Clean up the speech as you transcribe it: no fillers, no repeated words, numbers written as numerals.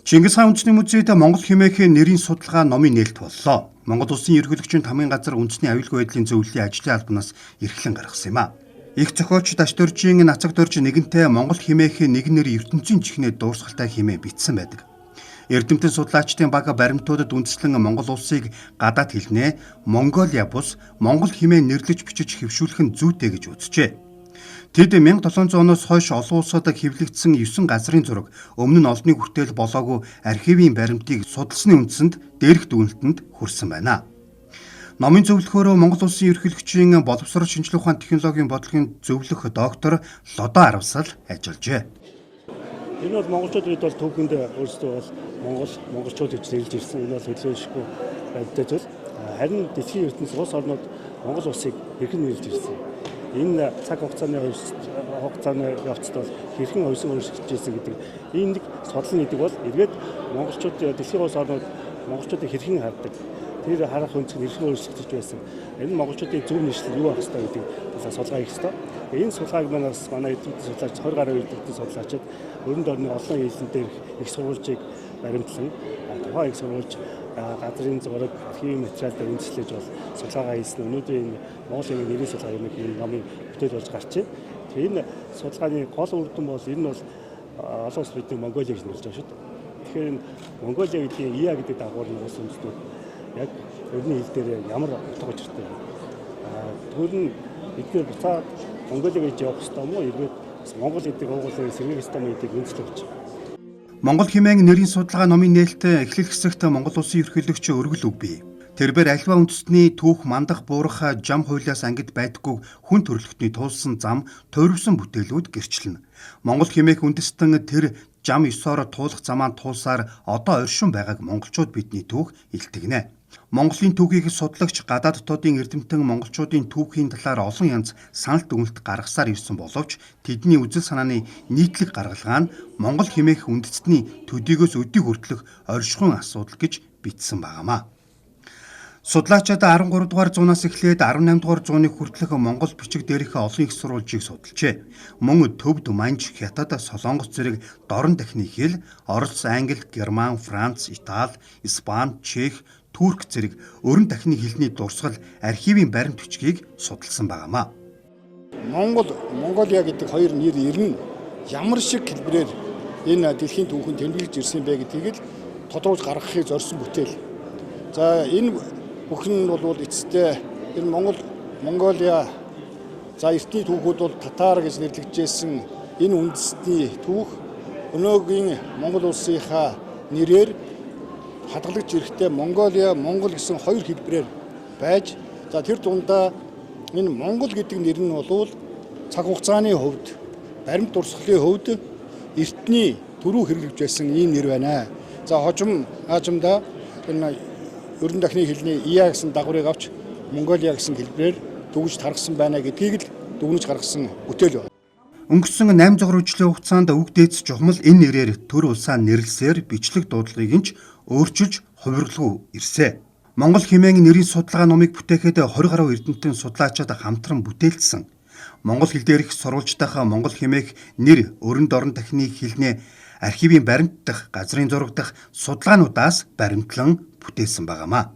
Чингис хаан үндэсний музейд Монгол хэмээхийн нэрийн судалгаа номын нээлт боллоо. Монгол улсын ерөнхийлөгчийн тамгын газар үндэсний аюулгүй байдлын зөвлөлийн ажлын албанаас эрхлэн гаргасан юм а. Их зохиолч Даш Доржийн Нацаг Дорж нэгэнтээ Монгол хэмээхийн нэг нэр ертөнцийн чихнээ дуурсгалтай хэмээн бичсэн байдаг. Эрдэмтэн судлаачдын баг баримтуудад үндэслэн Монгол улсыг гадаад хэлнээ Монголиа бус Монгол хэмээн нэрлэж бичиж хэвшүүлэх нь зүйтэй гэж үзжээ. Тэд 1700 оноос хойш олон улсад хэвлэгдсэн 9 газрын зураг өмнө нь олонний хүртэл болоогүй архивын баримтыг судалсны үндсэнд дээрх дүгнэлтэнд хүрсэн байна. Номын зөвлөхөөрөө Монгол улсын ерөнхийлөгчийн боловсрол шинжилгээ ухаан технологийн бодлогын зөвлөх доктор Лодо Аравсал ажиллажээ. Энэ бол монголчууд бол түүхэнд өөрсдөө бол монголчууд гэж нэрлэж ирсэн. Энэ бол хөдөлгөөншгүй байдалтай зүйл. Харин дэлхийн ертөнцийн улс орнууд Монгол улсыг хэрхэн нэрлэж ирсэн. Энэ цаг хугацааны явцад бол хэрхэн өөрчлөгдөж ирсэн гэдэг энэ нэг судлал гэдэг бол эргээд монголчууд дэлхийн улс орнууд монголчуудыг хэрхэн хардаг. Тэр харах өнцөг хэрхэн өөрчлөгдөж байсан. Энэ монголчуудын зөв нийслэл юу байх ёстой гэдэг талаар судалгаа хийх ёстой. Энэ судалгааг манай эдгээрийн судлаач 20 гаруй эдгээрийн судлаачид өрн дорны олон хэлэн дээр их сурвалжийг баримтлан тухайн их сурвалж газрын зураг архивын материал дээр үндэслэж бол судалгаа хийсэн. Өнөөдөр энэ Монгол хэмээн нэрийн судалгаа юм ийм номын бүтээл болж гарч байна. Тэгээ энэ судалгааны гол үр дүн бол энэ бол олон улс бидний Монголиа гэж нэрлэж байгаа шүү дээ. Тэгэхээр энэ Монголиа гэдгийг ИА гэдэг дагуур нь улс үндэстнүүд яг өрний хэл дээр ямар утга учиртай вэ? Тэр нь эдгээр буцаад Монголиа гэж явах ёстой юм уу? Эргээд Монгол гэдэг уугуулыг сэргээх ёстой юм гэдгийг үндэслэж байна. Монгол хэмээн нэрийн судалгаа номын нээлттэй эхлэл хэсэгт Монгол улсын ерөнхийлөгч өргөл үг бий. Тэрбээр альва үндэстний түүх мандах буурах жам хуулиас ангид байдаггүй хүн төрөлхтний туулсан зам тойрвсон бүтээлүүд гэрчлэнэ. Монгол хэмээх үндэстэн тэр жам 9-оор туулах замаа туулсаар одоо оршин байгааг монголчууд бидний түүх илтгэнэ. Монголын түүхийг судлагч гадаад дотоодын эрдэмтэн монголчуудын түүхийн талаар олон янз санал дүгнэлт гаргасаар ирсэн боловч тэдний үзэл санааны нийтлэг гаргалгаа нь Монгол хэмээх үндэстний төдийгөөс өдийг хүртэлх оршихуйн асуудал гэж бичсэн байнамаа. Судлаачид 13 дугаар зуунаас эхлээд 18 дугаар зууны хүртэлх Монгол бичиг дээрх олон их сурвалжийг судалжээ. Мөн төвд манж, хятад, солонгос зэрэг дорн дахны хэл, орос, англи, герман, франц, итали, испани, чех, турк зэрэг өрн дахны хэлний дурсгал архивын баримт бичгийг судалсан байнамаа. Монголиа гэдэг хоёр нэр ирнэ ямар шиг хэлбэрээр энэ дэлхийн түүхэнд тэмдэглэж ирсэн бэ гэдгийг л тодруулж гаргахыг зорьсон бүтээл. За энэ бүхэн бол эцэстээ энэ Монголиа за эртний түүхүүд бол татар гэж нэрлэгдсэн энэ үндэстний түүх өнөөгийн Монгол улсынхаа нэрээр хадгалж ирэхдээ Монголиа, Монгол гэсэн хоёр хэлбэрээр байж за тэр дундаа энэ Монгол гэдэг нэр нь бол цаг хугацааны хувьд баримт дурсгалын хувьд эртний төрөө хэрэглэж байсан ийм нэр байна. За хожим аажимда энэ өрн дахны хэлний ИА гэсэн дагварыг авч Монголиа гэсэн хэлбэрээр дүгж тархсан байна гэдгийг л дүгнэж гаргасан бүтээл байна. Өнгөрсөн 8 зугаар үеийн хугацаанд үг дээдс жухмал энэ нэрээр төр улсаа нэрлсээр бичлэг дуудлагыг нь ч өөрчилж хувиргалгүй ирсэн. Монгол хэмээн нэрийн судалгаа номыг бүтээхэд 20 гаруй эрдэмтэн судлаачид хамтран бүтээлсэн. Монгол хэл дээрх сурвалжтайхаа монгол хэмээх нэр өрн дорн дахны хэлнээ архивын баримт дах газрын зураг дах судалгаануудаас баримтлан бүтээсэн байнамаа.